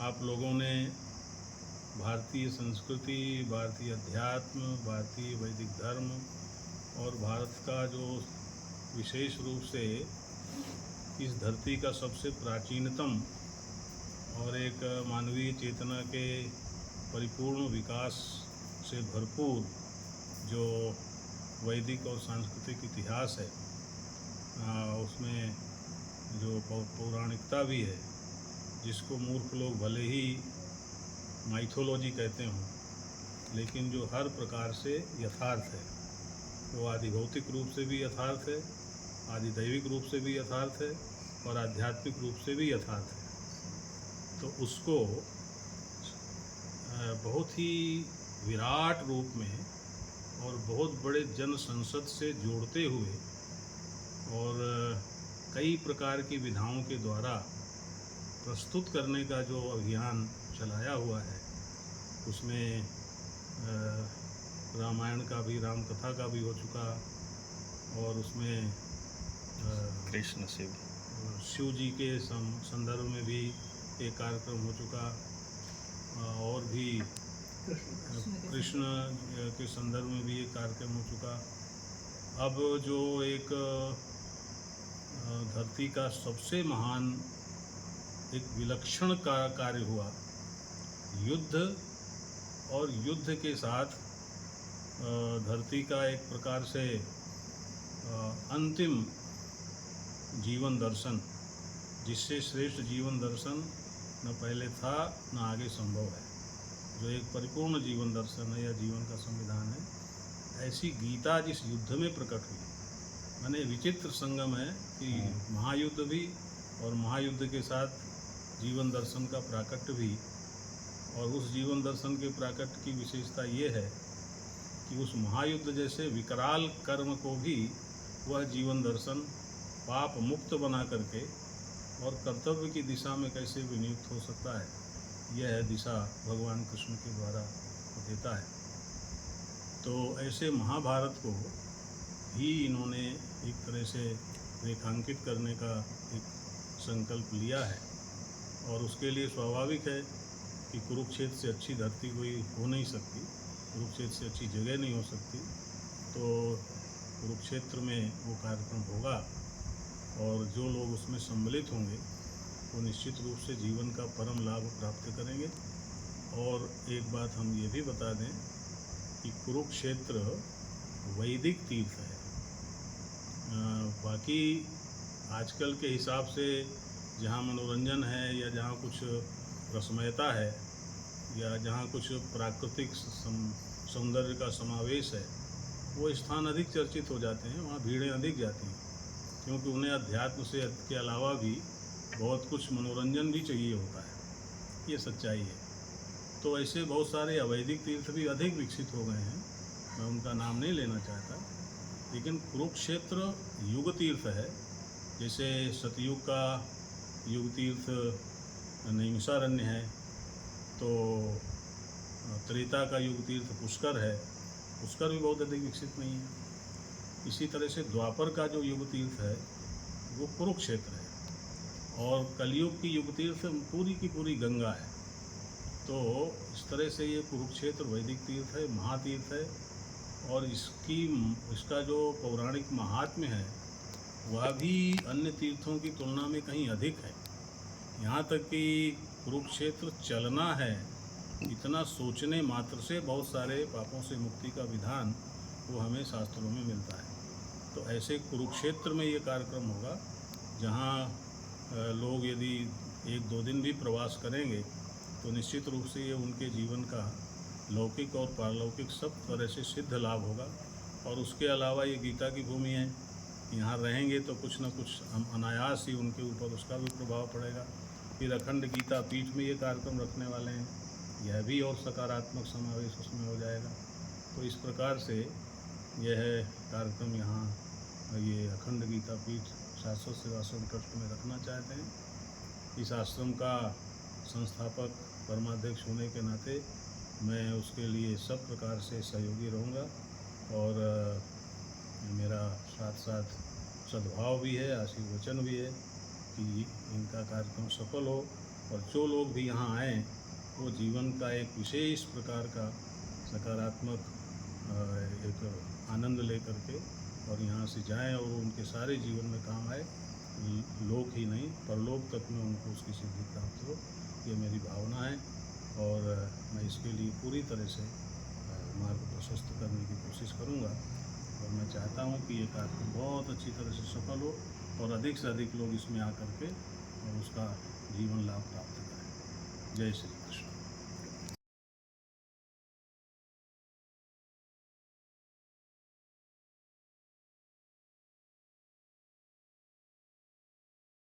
आप लोगों ने भारतीय संस्कृति, भारतीय अध्यात्म, भारतीय वैदिक धर्म और भारत का जो विशेष रूप से इस धरती का सबसे प्राचीनतम और एक मानवीय चेतना के परिपूर्ण विकास से भरपूर जो वैदिक और सांस्कृतिक इतिहास है, उसमें जो पौराणिकता भी है, जिसको मूर्ख लोग भले ही माइथोलॉजी कहते हों, लेकिन जो हर प्रकार से यथार्थ है, वो आदि भौतिक रूप से भी यथार्थ है, आदि दैविक रूप से भी यथार्थ है और आध्यात्मिक रूप से भी यथार्थ है। तो उसको बहुत ही विराट रूप में और बहुत बड़े जन संसद से जोड़ते हुए और कई प्रकार की विधाओं के द्वारा प्रस्तुत करने का जो अभियान चलाया हुआ है, उसमें रामायण का भी, राम कथा का भी हो चुका और उसमें कृष्ण शिव जी के संदर्भ में भी एक कार्यक्रम हो चुका और भी कृष्ण के संदर्भ में भी एक कार्यक्रम हो चुका। अब जो एक धरती का सबसे महान एक विलक्षण कार्य हुआ, युद्ध, और युद्ध के साथ धरती का एक प्रकार से अंतिम जीवन दर्शन, जिससे श्रेष्ठ जीवन दर्शन न पहले था न आगे संभव है, जो एक परिपूर्ण जीवन दर्शन है या जीवन का संविधान है। ऐसी गीता जिस युद्ध में प्रकट हुई, माने विचित्र संगम है कि महायुद्ध भी और महायुद्ध के साथ जीवन दर्शन का प्राकट्य भी। और उस जीवन दर्शन के प्राकट्य की विशेषता ये है कि उस महायुद्ध जैसे विकराल कर्म को भी वह जीवन दर्शन पाप मुक्त बना करके और कर्तव्य की दिशा में कैसे विनियुक्त हो सकता है, यह दिशा भगवान कृष्ण के द्वारा देता है। तो ऐसे महाभारत को ही इन्होंने एक तरह से रेखांकित करने का एक संकल्प लिया है और उसके लिए स्वाभाविक है कि कुरुक्षेत्र से अच्छी धरती कोई हो नहीं सकती, कुरुक्षेत्र से अच्छी जगह नहीं हो सकती। तो कुरुक्षेत्र में वो कार्यक्रम होगा और जो लोग उसमें सम्मिलित होंगे वो निश्चित रूप से जीवन का परम लाभ प्राप्त करेंगे। और एक बात हम ये भी बता दें कि कुरुक्षेत्र वैदिक तीर्थ है। बाकी आजकल के हिसाब से जहाँ मनोरंजन है या जहाँ कुछ रसमयता है या जहाँ कुछ प्राकृतिक सौंदर्य का समावेश है, वो स्थान अधिक चर्चित हो जाते हैं, वहाँ भीड़ें अधिक जाती हैं, क्योंकि उन्हें अध्यात्म से के अलावा भी बहुत कुछ मनोरंजन भी चाहिए होता है, ये सच्चाई है। तो ऐसे बहुत सारे अवैधिक तीर्थ भी अधिक विकसित हो गए हैं, मैं उनका नाम नहीं लेना चाहता, लेकिन कुरुक्षेत्र युग तीर्थ है। जैसे सतयुग का युग तीर्थ नैमिषारण्य है, तो त्रेता का युग तीर्थ पुष्कर है, पुष्कर भी बहुत अधिक विकसित नहीं है। इसी तरह से द्वापर का जो युग तीर्थ है वो कुरुक्षेत्र है और कलयुग की युग तीर्थ पूरी की पूरी गंगा है। तो इस तरह से ये कुरुक्षेत्र वैदिक तीर्थ है, महातीर्थ है और इसका जो पौराणिक महात्म्य है वह भी अन्य तीर्थों की तुलना में कहीं अधिक है। यहाँ तक कि कुरुक्षेत्र चलना है, इतना सोचने मात्र से बहुत सारे पापों से मुक्ति का विधान वो हमें शास्त्रों में मिलता है। तो ऐसे कुरुक्षेत्र में ये कार्यक्रम होगा जहाँ लोग यदि 1-2 दिन भी प्रवास करेंगे तो निश्चित रूप से ये उनके जीवन का लौकिक और पारलौकिक सब तरह से सिद्ध लाभ होगा। और उसके अलावा ये गीता की भूमि है, यहाँ रहेंगे तो कुछ न कुछ अनायास ही उनके ऊपर उसका भी प्रभाव पड़ेगा। फिर अखंड गीता पीठ में ये कार्यक्रम रखने वाले हैं, यह भी और सकारात्मक समावेश उसमें हो जाएगा। तो इस प्रकार से यह कार्यक्रम यहाँ ये अखंड गीता पीठ शाश्वत सेवाश्रम ट्रस्ट में रखना चाहते हैं। इस आश्रम का संस्थापक परमाध्यक्ष होने के नाते मैं उसके लिए सब प्रकार से सहयोगी रहूँगा और मेरा साथ साथ सद्भाव भी है, आशीर्वचन भी है कि इनका कार्यक्रम सफल हो और जो लोग भी यहाँ आएँ वो जीवन का एक विशेष प्रकार का सकारात्मक एक आनंद लेकर के और यहाँ से जाएं और उनके सारे जीवन में काम आए, लोक ही नहीं परलोक तक में उनको उसकी सिद्धि प्राप्त हो, ये मेरी भावना है। और मैं इसके लिए पूरी तरह से मार्ग प्रशस्त करने की कोशिश करूँगा और मैं चाहता हूँ कि ये कार्यक्रम बहुत अच्छी तरह से सफल हो और अधिक से अधिक लोग इसमें आकर के और उसका जीवन लाभ प्राप्त करें। जय श्री कृष्ण।